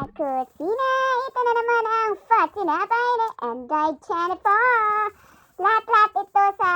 kusina. Ito na naman ang tinapay ni Enday Jennifer. Lahat-lahat ito sa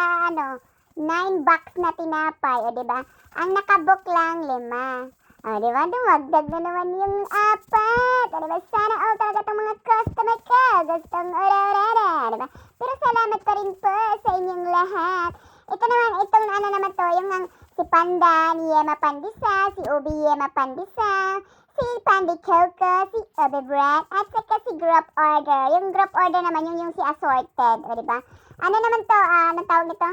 9 box na tinapay. O diba? Ang nakabook lang 5. O diba? Dumagdag na naman yung 4. O diba? Sana all talaga itong mga customer ko. Gustong ura-ura. Diba? Pero salamat pa rin po sa inyong lahat. Ito naman, itong naman to, yung si Panda ni Yema Pandisa, si Ubi Yema Pandisa, si Pandi Coco, si Ubi Brad, at saka si Group Order. Yung Group Order naman, yung si Assorted, o diba? Ano naman to, anong tawag nito?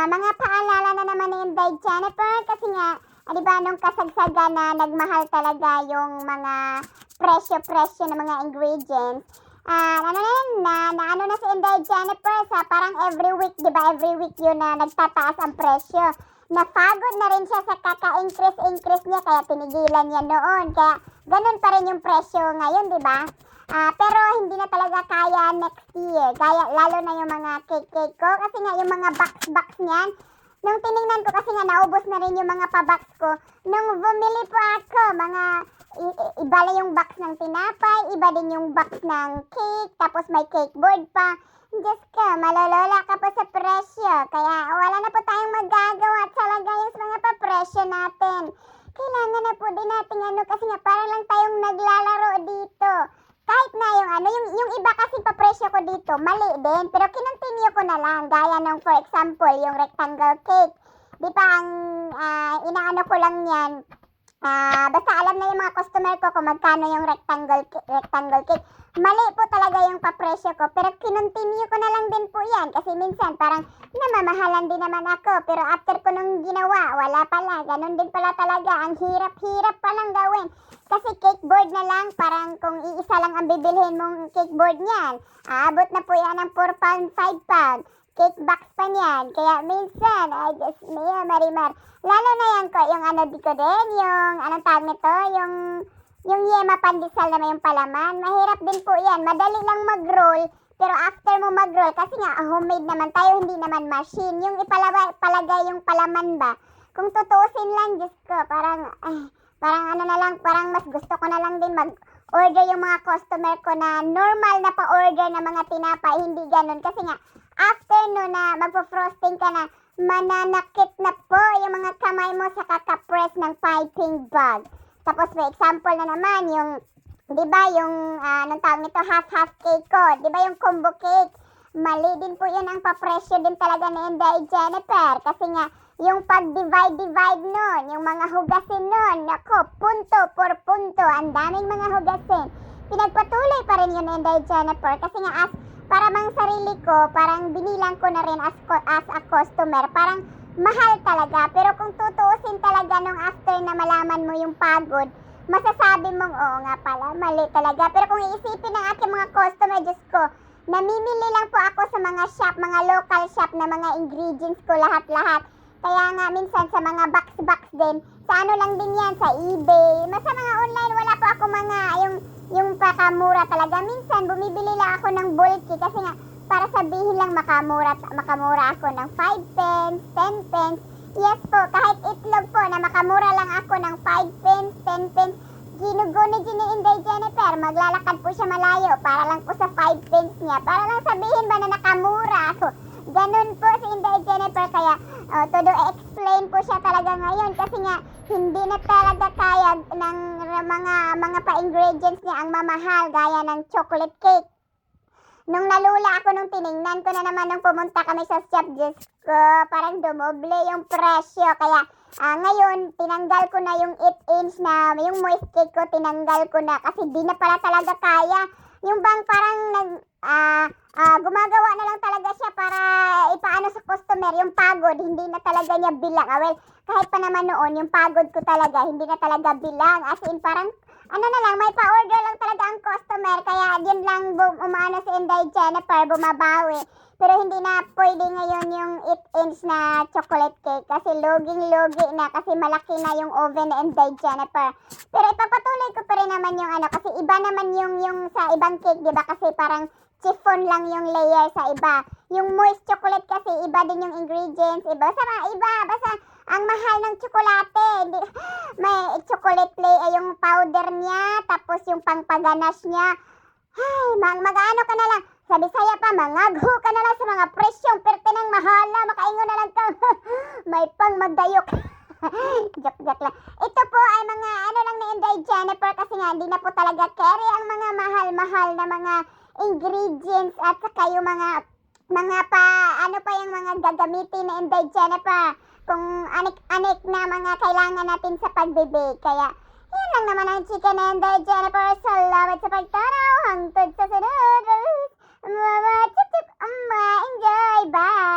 Mga paalala na naman ni Enday Jennifer, kasi nga, diba, nung kasagsagan na nagmahal talaga yung mga presyo-presyo ng mga ingredients, na si Enday Jennifer sa parang every week, di ba? Every week yun na nagtataas ang presyo. Napagod na rin siya sa kaka-increase niya, kaya tinigilan niya noon. Kaya ganun pa rin yung presyo ngayon, di ba? Pero hindi na talaga kaya next year. Kaya lalo na yung mga cake ko. Kasi nga yung mga box niyan, nung tiningnan ko kasi nga naubos na rin yung mga pa-box ko. Nung bumili po ako, iba lang yung box ng tinapay, iba din yung box ng cake, tapos may cake board pa. Diyos ko, malolola ka pa sa presyo. Kaya wala na po tayong magagawa talaga yung mga pa-presyo natin. Kailangan na po din natin kasi nga parang lang tayong naglalaro dito. Kahit na yung iba kasi pa-presyo ko dito, mali din. Pero kinontinue ko na lang. Gaya ng for example, yung rectangle cake. Di ba ang inaano ko lang yan. Basta alam na yung mga customer ko kung magkano yung rectangle cake. Mali po talaga yung papresyo ko, pero kinontinue ko na lang din po yan. Kasi minsan parang namamahalan din naman ako. Pero after ko nung ginawa, wala pala. Ganun din pala talaga. Ang hirap-hirap palang gawin. Kasi cake board na lang, parang kung iisa lang ang bibilhin mong cake board niyan, aabot na po yan ng 4 pound, 5 pound. Cake box pa niyan. Kaya minsan, Marimar. Lalo na yan ko, yung dito din, yung, anong tawag nito, yung Yema Pandesal na may yung palaman. Mahirap din po yan. Madali lang mag-roll. Pero after mo mag-roll, kasi nga, homemade naman tayo, hindi naman machine. Yung palagay yung palaman ba? Kung tutuusin lang, Diyos ko, parang parang mas gusto ko na lang din mag-order yung mga customer ko na normal na pa-order na mga tinapay, hindi ganun. Kasi nga, after no na magpo-frosting ka na, mananakit na po yung mga kamay mo sa kakapress ng piping bag. Tapos may example na naman yung, di ba yung, anong tawag nito, half cake ko. Di ba yung combo cake? Mali din po yun ang papresyo din talaga ni Enday Jennifer. Kasi nga, yung pag-divide nun, yung mga hugasin nun, nako, punto por punto, ang daming mga hugasin. Pinagpatuloy pa rin yun Enday Jennifer. Kasi nga, para mang sarili ko, parang binilang ko na rin as a customer, parang mahal talaga. Pero kung tutuusin talaga nung after na malaman mo yung pagod, masasabi mong, oo nga pala, mali talaga. Pero kung iisipin ng aking mga customer, Diyos ko, namimili lang po ako sa mga shop, mga local shop na mga ingredients ko lahat-lahat. Kaya nga minsan sa mga box din, sa lang din yan, sa eBay. Sa mga online, wala po ako mga, yung pakamura talaga. Minsan, bumibili lang ako ng bulky kasi nga, para sabihin lang makamura ako ng 5 pence, 10 pence. Yes po, kahit itlog po na makamura lang ako ng 5 pence, 10 pence. Ginuguni ni Enday Jennifer, maglalakad po siya malayo para lang po sa 5 pence niya. Para lang sabihin ba na nakamura ako. Ganun po si Enday Jennifer, kaya explain po siya talaga ngayon kasi nga hindi na talaga kaya ng mga pa-ingredients niya ang mamahal gaya ng chocolate cake. Nung nalula ako nung tiningnan ko na naman nung pumunta kami sa shop, Diyos ko, parang dumoble yung presyo. Kaya ngayon, tinanggal ko na yung 8 inch na, yung moist cake ko, tinanggal ko na kasi di na pala talaga kaya. Yung bang parang gumagawa na lang talaga siya para ipaano sa customer, yung pagod, hindi na talaga niya bilang. Well, kahit pa naman noon, yung pagod ko talaga, hindi na talaga bilang. As in, parang, na lang, may pa-order lang talaga ang customer, kaya yun lang umaano si Enday Jennifer, bumabawi. Pero hindi na pwede ngayon yung 8 inch na chocolate cake kasi loging-logi na kasi malaki na yung oven ni Enday Jennifer. Pero ipapatuloy ko pa rin naman yung kasi iba naman yung sa ibang cake, di ba? Kasi parang chiffon lang yung layer sa iba. Yung moist chocolate kasi iba din yung ingredients, iba. Basta Ang mahal ng tsokolate. Hindi, may chocolate play, yung powder niya, tapos yung pangpaganas niya. Ay, mag-ano ka na lang. Sa Bisaya pa, mangagho ka na lang sa mga presyong pertinang mahal na. Makaingon na lang ka. May pang magdayok. Joke lang. Ito po ay mga ano lang ni Inday Jennifer kasi nga hindi na po talaga carry ang mga mahal-mahal na mga ingredients at saka yung mga pa ano pa yung mga gagamitin ni Inday Jennifer kung anik-anik na mga kailangan natin sa pagbibig. Kaya yan lang naman ang chika ni Inday Jennifer. Salamat sa pagtanaw. Hangtod sa sunod. Enjoy. Bye.